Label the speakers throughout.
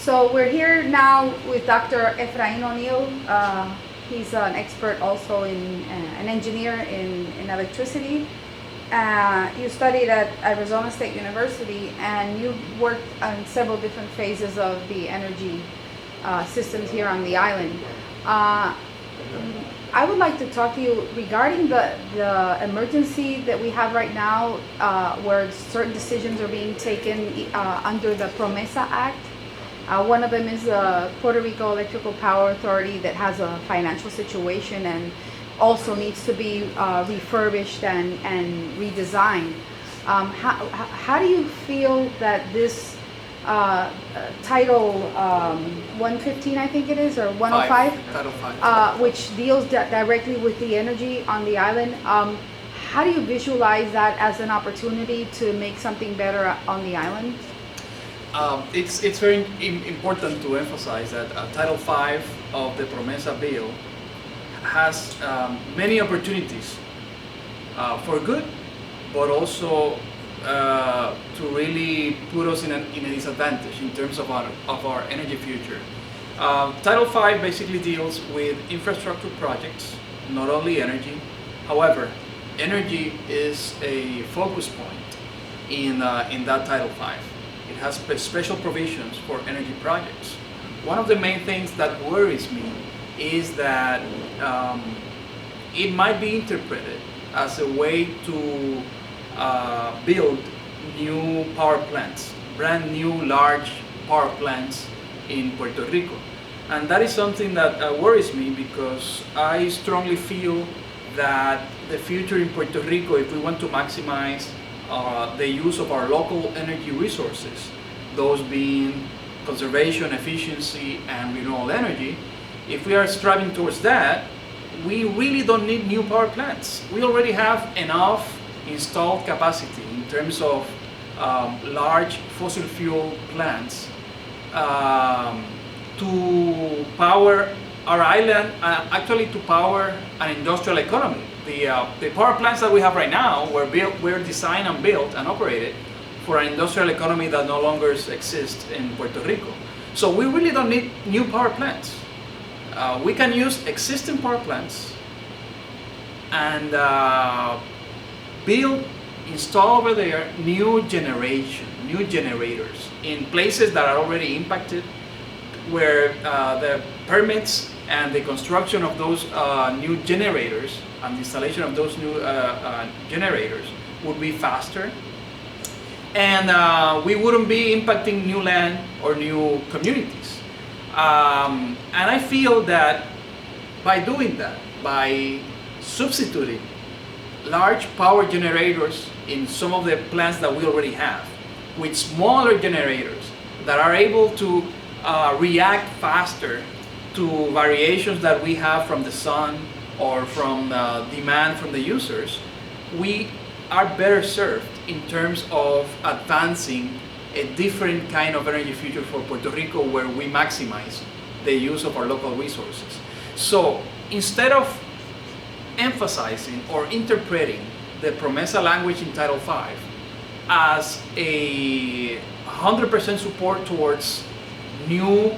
Speaker 1: So we're here now with Dr. Efraín O'Neill. He's an expert also in an engineer in electricity. You studied at Arizona State University, and you worked on several different phases of the energy systems here on the island. I would like to talk to you regarding the emergency that we have right now, where certain decisions are being taken under the PROMESA Act. One of them is the Puerto Rico Electrical Power Authority that has a financial situation and also needs to be refurbished and redesigned. How do you feel that this Title 115, I think it is, or 105?
Speaker 2: Title 5.
Speaker 1: Which deals directly with the energy on the island. How do you visualize that as an opportunity to make something better on the island?
Speaker 2: It's very important to emphasize that Title 5 of the PROMESA bill has many opportunities for good, but also to really put us in a disadvantage in terms of our energy future. Title 5 basically deals with infrastructure projects, not only energy. However, energy is a focus point in that Title 5. It has special provisions for energy projects. One of the main things that worries me is that it might be interpreted as a way to build new power plants, brand new large power plants in Puerto Rico. And that is something that worries me, because I strongly feel that the future in Puerto Rico, if we want to maximize the use of our local energy resources, those being conservation, efficiency, and renewable energy, if we are striving towards that, we really don't need new power plants. We already have enough installed capacity in terms of large fossil fuel plants to power our island, actually to power an industrial economy. The power plants that we have right now were designed and built and operated for an industrial economy that no longer exists in Puerto Rico. So we really don't need new power plants. We can use existing power plants and install over there new generators in places that are already impacted, where the permits and the construction of those new generators and the installation of those new generators would be faster, and we wouldn't be impacting new land or new communities. And I feel that by doing that, by substituting large power generators in some of the plants that we already have with smaller generators that are able to react faster to variations that we have from the sun or from demand from the users, we are better served in terms of advancing a different kind of energy future for Puerto Rico, where we maximize the use of our local resources. So instead of emphasizing or interpreting the PROMESA language in Title 5 as a 100% support towards new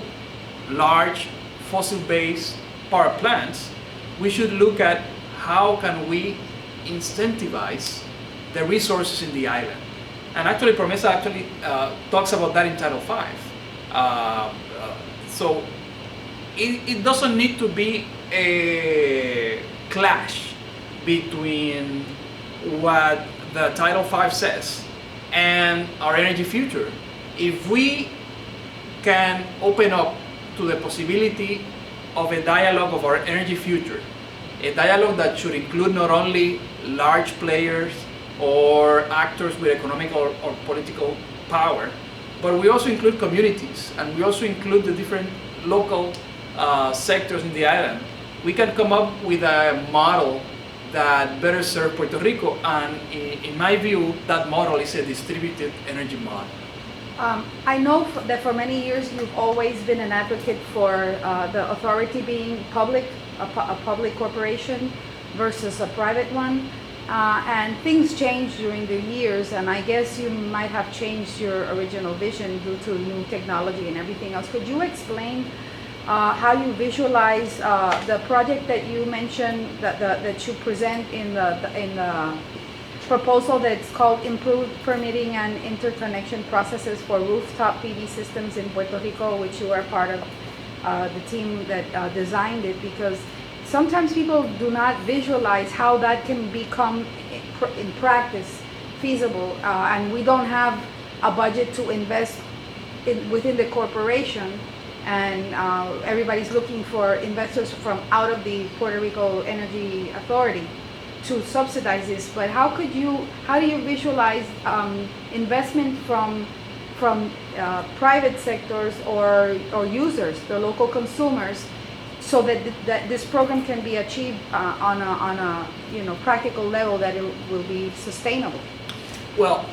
Speaker 2: large fossil-based power plants, we should look at how can we incentivize the resources in the island. And actually PROMESA talks about that in Title 5. So it doesn't need to be a clash between what the Title 5 says and our energy future. If we can open up to the possibility of a dialogue of our energy future, a dialogue that should include not only large players or actors with economic or political power, but we also include communities, and we also include the different local sectors in the island, we can come up with a model that better serves Puerto Rico. And in my view, that model is a distributed energy model.
Speaker 1: I know that for many years you've always been an advocate for the authority being public, a public corporation versus a private one. And things changed during the years, and I guess you might have changed your original vision due to new technology and everything else. Could you explain how you visualize the project that you mentioned that you present in the proposal that's called Improved Permitting and Interconnection Processes for Rooftop PV Systems in Puerto Rico, which you are part of the team that designed it, because sometimes people do not visualize how that can become in practice feasible, and we don't have a budget to invest within the corporation, and everybody's looking for investors from out of the Puerto Rico Energy Authority to subsidize this. But how do you visualize investment from private sectors or users, the local consumers, so that this program can be achieved on a practical level, that it will be sustainable?
Speaker 2: Well,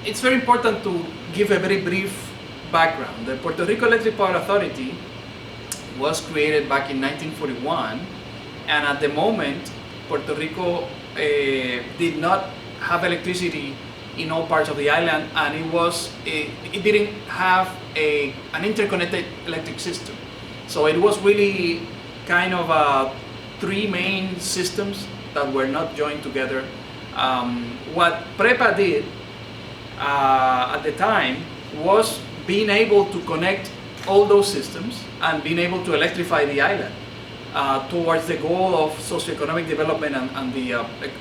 Speaker 2: it's very important to give a very brief background. The Puerto Rico Electric Power Authority was created back in 1941, and at the moment Puerto Rico did not have electricity in all parts of the island, and it didn't have an interconnected electric system. So it was really kind of three main systems that were not joined together. What PREPA did at the time was being able to connect all those systems and being able to electrify the island towards the goal of socioeconomic development and the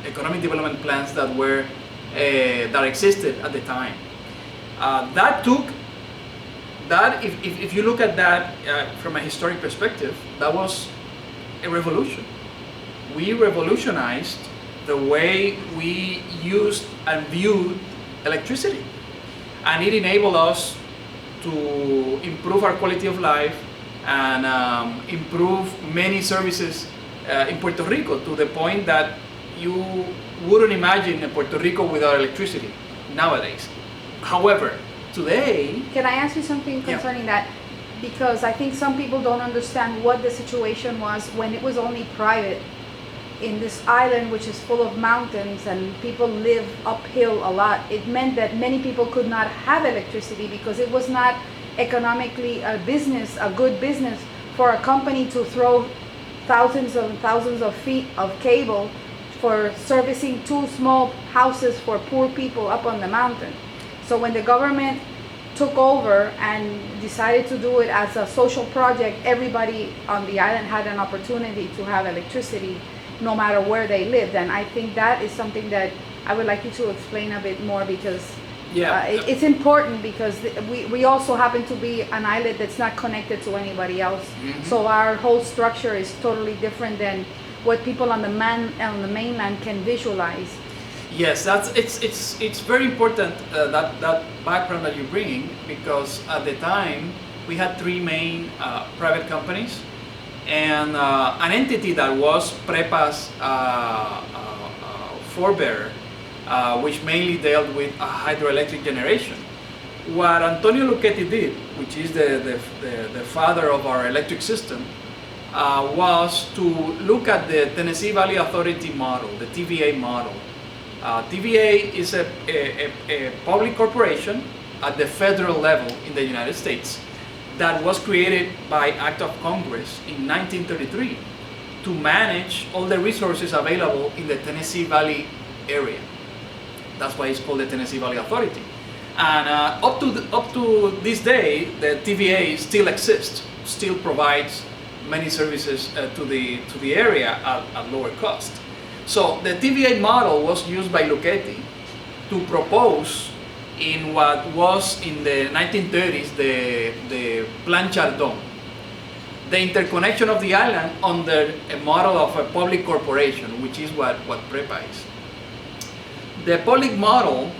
Speaker 2: economic development plans that existed at the time. If you look at that from a historic perspective, that was a revolution. We revolutionized the way we used and viewed electricity, and it enabled us to improve our quality of life and improve many services in Puerto Rico, to the point that you wouldn't imagine a Puerto Rico without electricity nowadays. However, today...
Speaker 1: Can I ask you something concerning that? Because I think some people don't understand what the situation was when it was only private in this island, which is full of mountains and people live uphill a lot. It meant that many people could not have electricity because it was not economically a good business for a company to throw thousands and thousands of feet of cable for servicing two small houses for poor people up on the mountain. So when the government took over and decided to do it as a social project, everybody on the island had an opportunity to have electricity no matter where they lived. And I think that is something that I would like you to explain a bit more, because it's important, because we also happen to be an island that's not connected to anybody else. Mm-hmm. So our whole structure is totally different than what people on the mainland can visualize.
Speaker 2: Yes, it's very important, that background that you're bringing, because at the time we had three main private companies and an entity that was PREPA's forebearer, which mainly dealt with hydroelectric generation. What Antonio Lucchetti did, which is the father of our electric system, was to look at the Tennessee Valley Authority model, the TVA model. TVA is a public corporation at the federal level in the United States that was created by Act of Congress in 1933 to manage all the resources available in the Tennessee Valley area. That's why it's called the Tennessee Valley Authority. And up to this day, the TVA still exists, still provides many services to the area at lower cost. So the TVA model was used by Lucchetti to propose in what was in the 1930s the Plan Chardon, the interconnection of the island under a model of a public corporation, which is what PREPA is. The public model,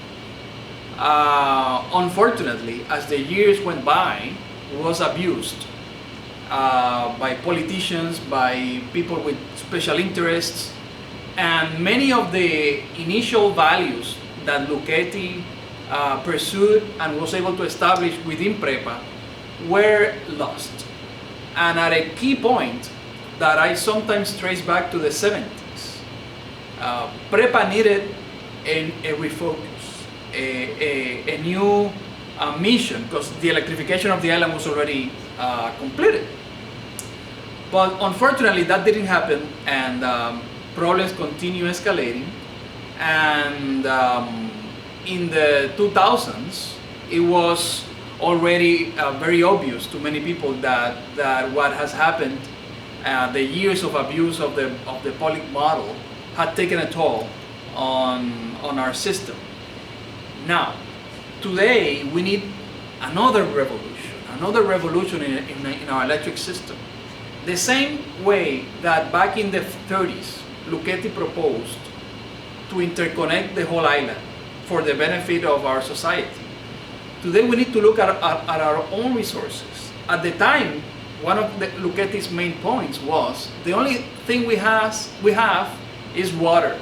Speaker 2: unfortunately, as the years went by, was abused by politicians, by people with special interests, and many of the initial values that Lucchetti pursued and was able to establish within PREPA were lost. And at a key point that I sometimes trace back to the 70s, PREPA needed a refocus, a new mission, because the electrification of the island was already completed. But unfortunately, that didn't happen, and problems continue escalating. And in the 2000s, it was already very obvious to many people that what has happened, the years of abuse of the public model, had taken a toll on our system. Now, today we need another revolution in our electric system. The same way that back in the 30s, Lucchetti proposed to interconnect the whole island for the benefit of our society. Today we need to look at our own resources. At the time, one of Lucchetti's main points was the only thing we have is water.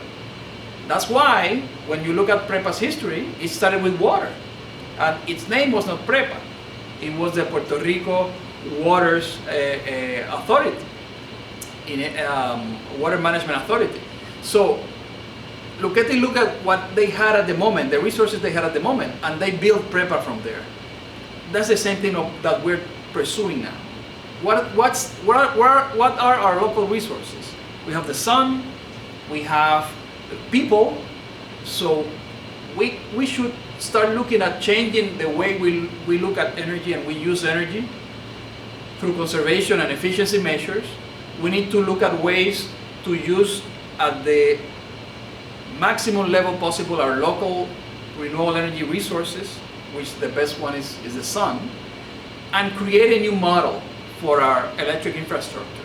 Speaker 2: That's why when you look at PREPA's history, it started with water. And its name was not PREPA. It was the Puerto Rico Waters Authority, Water Management Authority. So Lucchetti looked at what they had at the moment, the resources they had at the moment, and they built PREPA from there. That's the same thing that we're pursuing now. What are our local resources? We have the sun, we have the people, so we should start looking at changing the way we look at energy and we use energy through conservation and efficiency measures. We need to look at ways to use at the maximum level possible our local renewable energy resources, which the best one is the sun, and create a new model for our electric infrastructure.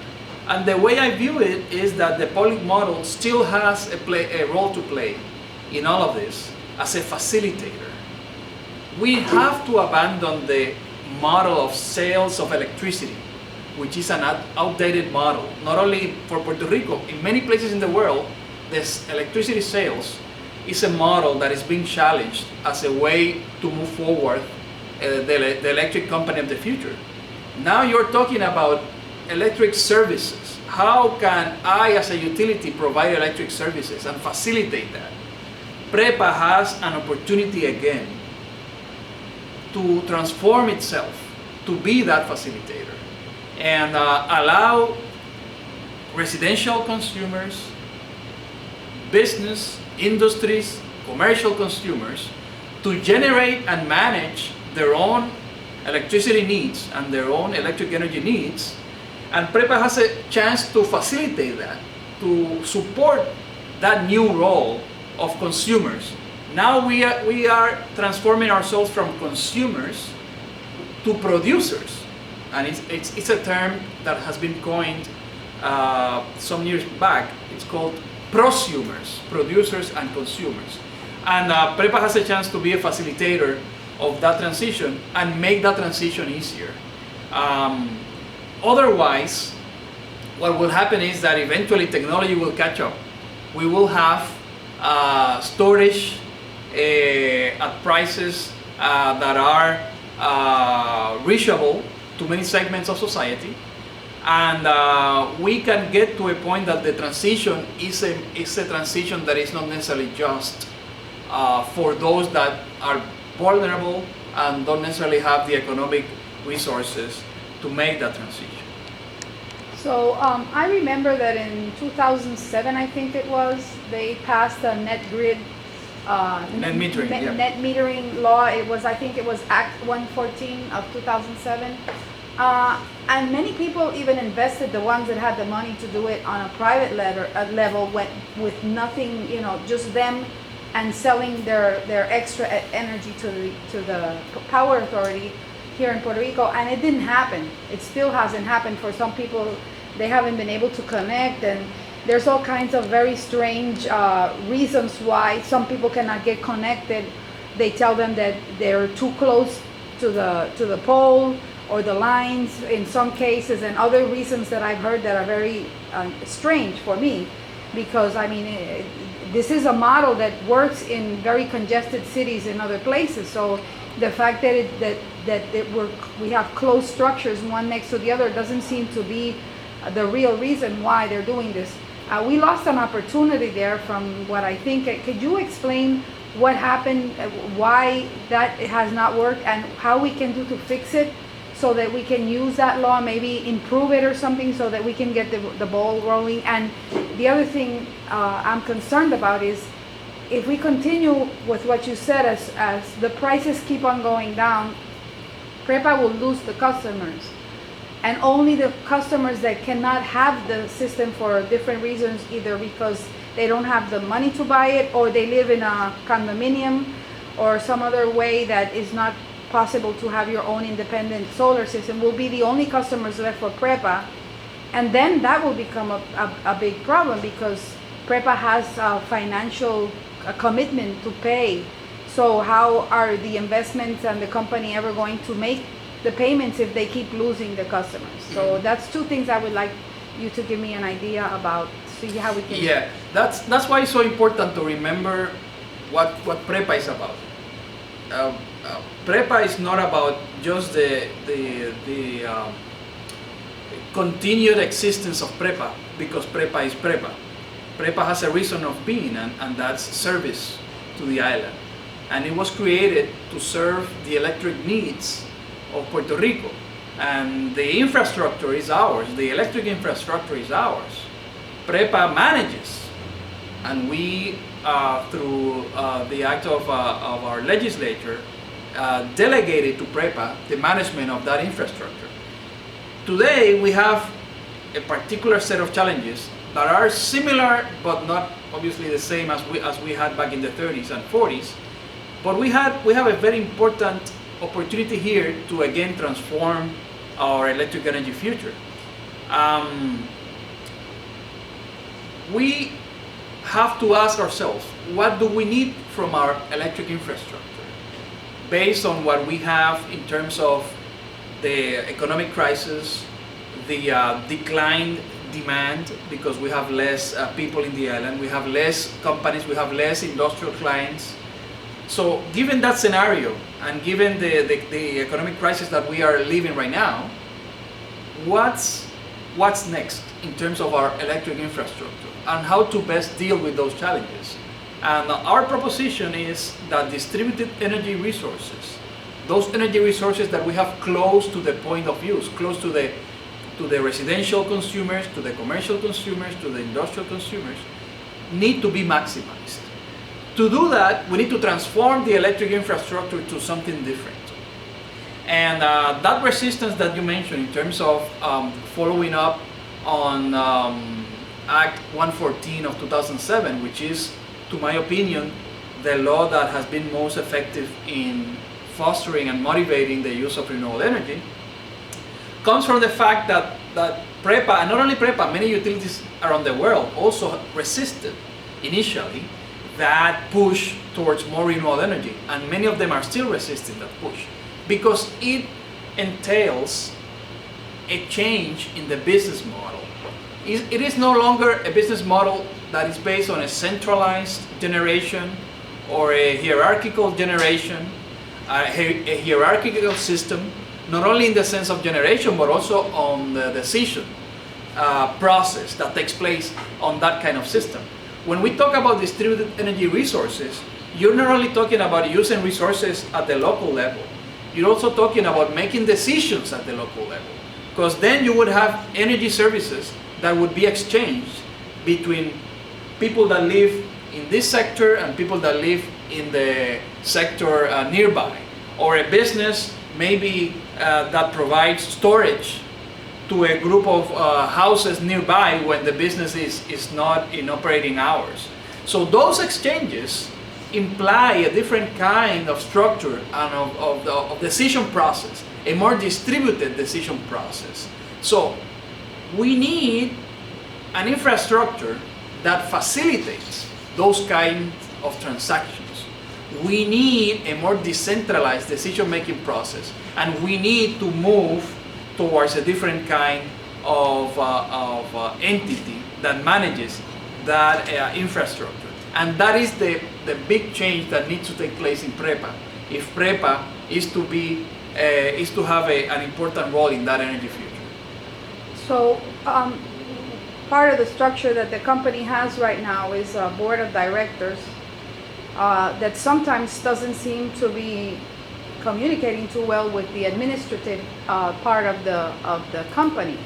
Speaker 2: And the way I view it is that the public model still has a role to play in all of this as a facilitator. We have to abandon the model of sales of electricity, which is an outdated model, not only for Puerto Rico. In many places in the world, this electricity sales is a model that is being challenged as a way to move forward the electric company of the future. Now you're talking about electric services. How can I as a utility provide electric services and facilitate that? PREPA has an opportunity again to transform itself, to be that facilitator, and allow residential consumers, business, industries, commercial consumers to generate and manage their own electricity needs and their own electric energy needs. And PREPA has a chance to facilitate that, to support that new role of consumers. Now we are transforming ourselves from consumers to producers. And it's a term that has been coined some years back. It's called prosumers, producers and consumers. And PREPA has a chance to be a facilitator of that transition and make that transition easier. Otherwise, what will happen is that eventually technology will catch up. We will have storage at prices that are reachable to many segments of society, and we can get to a point that the transition is a transition that is not necessarily just for those that are vulnerable and don't necessarily have the economic resources to make that transition.
Speaker 1: So I remember that in 2007, I think it was, they passed a net metering law. I think it was Act 114 of 2007. And many people even invested, the ones that had the money to do it on a private level, went with nothing, just them and selling their extra energy to the power authority here in Puerto Rico, and it didn't happen. It still hasn't happened. For some people, they haven't been able to connect, and there's all kinds of very strange reasons why some people cannot get connected. They tell them that they're too close to the pole or the lines in some cases, and other reasons that I've heard that are very strange for me, because this is a model that works in very congested cities in other places. So the fact that we have close structures one next to the other doesn't seem to be the real reason why they're doing this. We lost an opportunity there from what I think. Could you explain what happened, why that has not worked, and how we can do to fix it so that we can use that law, maybe improve it or something so that we can get the ball rolling? And the other thing I'm concerned about is if we continue with what you said, as the prices keep on going down, PREPA will lose the customers. And only the customers that cannot have the system for different reasons, either because they don't have the money to buy it, or they live in a condominium, or some other way that is not possible to have your own independent solar system, will be the only customers left for PREPA. And then that will become a big problem, because PREPA has a financial commitment to pay. So how are the investments and the company ever going to make the payments if they keep losing the customers? So that's two things I would like you to give me an idea about, see how we can.
Speaker 2: Yeah, that's why it's so important to remember what PREPA is about. PREPA is not about just the continued existence of PREPA, because PREPA is PREPA. PREPA has a reason of being, and that's service to the island. And it was created to serve the electric needs of Puerto Rico. And the infrastructure is ours, the electric infrastructure is ours. PREPA manages, and we, through the act of our legislature, delegated to PREPA the management of that infrastructure. Today we have a particular set of challenges that are similar but not obviously the same as we had back in the 30s and 40s. But we have a very important opportunity here to again transform our electric energy future. We have to ask ourselves, what do we need from our electric infrastructure? Based on what we have in terms of the economic crisis, the declined demand, because we have less people in the island, we have less companies, we have less industrial clients. So given that scenario, and given the economic crisis that we are living right now, what's next in terms of our electric infrastructure, and how to best deal with those challenges? And our proposition is that distributed energy resources, those energy resources that we have close to the point of use, close to the residential consumers, to the commercial consumers, to the industrial consumers, need to be maximized. To do that, we need to transform the electric infrastructure to something different. And that resistance that you mentioned in terms of following up on Act 114 of 2007, which is, to my opinion, the law that has been most effective in fostering and motivating the use of renewable energy, comes from the fact that PREPA, and not only PREPA, many utilities around the world also resisted initially that push towards more renewable energy, and many of them are still resisting that push because it entails a change in the business model. It is no longer a business model that is based on a centralized generation or a hierarchical generation, a hierarchical system, not only in the sense of generation but also on the decision process that takes place on that kind of system. When we talk about distributed energy resources, you're not only talking about using resources at the local level, you're also talking about making decisions at the local level. Because then you would have energy services that would be exchanged between people that live in this sector and people that live in the sector nearby. Or a business maybe that provides storage to a group of houses nearby when the business is not in operating hours. So those exchanges imply a different kind of structure and of decision process, a more distributed decision process. So we need an infrastructure that facilitates those kinds of transactions. We need a more decentralized decision-making process, and we need to move towards a different kind of entity that manages that infrastructure. And that is the big change that needs to take place in PREPA, if PREPA is to have an important role in that energy future.
Speaker 1: So part of the structure that the company has right now is a board of directors that sometimes doesn't seem to be communicating too well with the administrative part of the company.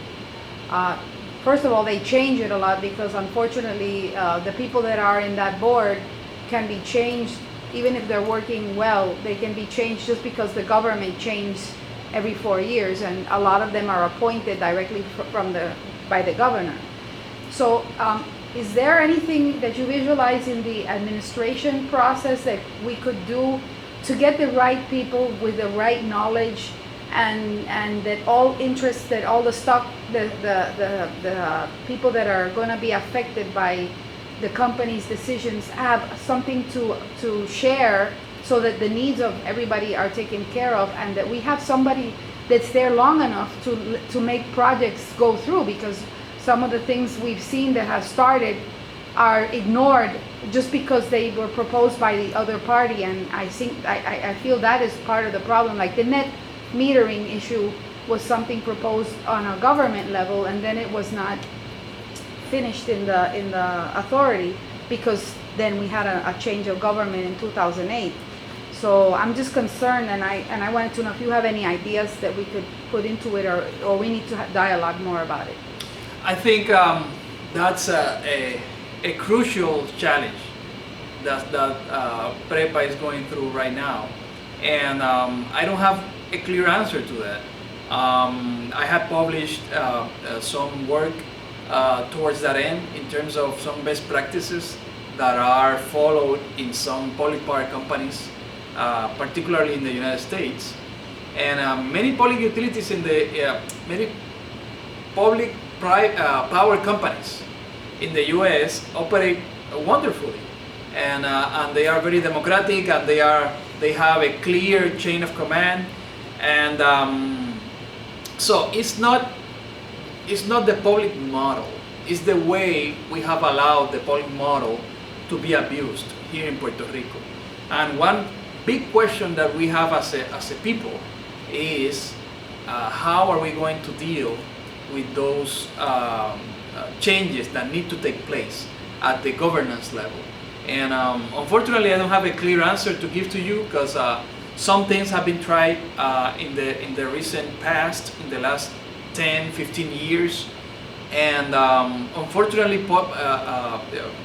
Speaker 1: First of all, they change it a lot because unfortunately the people that are in that board can be changed. Even if they're working well, they can be changed just because the government changes every 4 years, and a lot of them are appointed directly by the governor. So is there anything that you visualize in the administration process that we could do to get the right people with the right knowledge, and that all interests, that all the people that are going to be affected by the company's decisions have something to share, so that the needs of everybody are taken care of, and that we have somebody that's there long enough to make projects go through? Because some of the things we've seen that have started are ignored just because they were proposed by the other party, and I feel that is part of the problem. Like the net metering issue was something proposed on a government level, and then it was not finished in the authority, because then we had a change of government in 2008. So I'm just concerned, and I wanted to know if you have any ideas that we could put into it, or we need to dialogue more about it.
Speaker 2: I think that's a crucial challenge that PREPA is going through right now, and I don't have a clear answer to that. I have published some work towards that end in terms of some best practices that are followed in some public power companies, particularly in the United States, and many public utilities in the many public power companies in the U.S. operate wonderfully, and they are very democratic, and they have a clear chain of command, and so it's not the public model, it's the way we have allowed the public model to be abused here in Puerto Rico. And one big question that we have as a people is how are we going to deal with those changes that need to take place at the governance level. And unfortunately, I don't have a clear answer to give to you, because some things have been tried in the recent past, in the last 10, 15 years, and unfortunately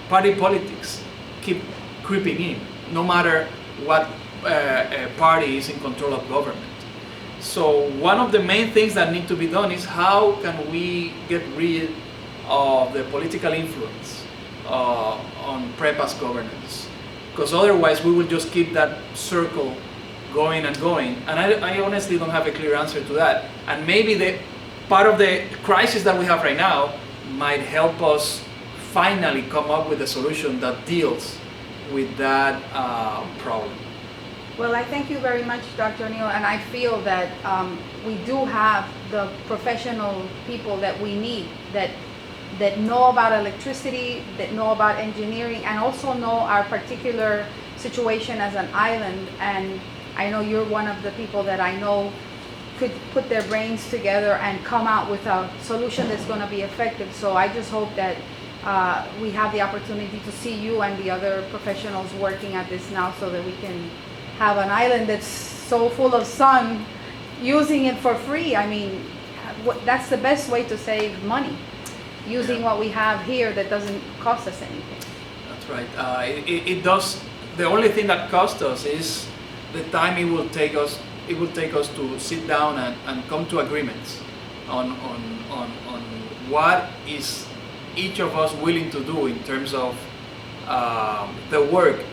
Speaker 2: party politics keep creeping in, no matter what party is in control of government. So one of the main things that need to be done is how can we get rid of the political influence on PREPA's governance, because otherwise we will just keep that circle going and going, and I honestly don't have a clear answer to that. And maybe the part of the crisis that we have right now might help us finally come up with a solution that deals with that problem.
Speaker 1: Well, I thank you very much, Dr. O'Neill, and I feel that we do have the professional people that we need, that know about electricity, that know about engineering, and also know our particular situation as an island. And I know you're one of the people that I know could put their brains together and come out with a solution that's going to be effective. So I just hope that we have the opportunity to see you and the other professionals working at this now, so that we can have an island that's so full of sun, using it for free. I mean, that's the best way to save money, using what we have here that doesn't cost us anything.
Speaker 2: That's right. It does. The only thing that costs us is the time it will take us. It will take us to sit down and come to agreements on what is each of us willing to do in terms of the work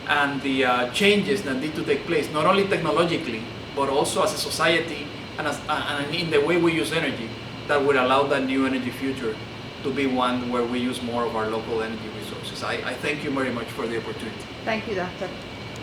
Speaker 2: and the changes that need to take place, not only technologically, but also as a society and in the way we use energy, that would allow that new energy future to be one where we use more of our local energy resources. I thank you very much for the opportunity.
Speaker 1: Thank you, Doctor.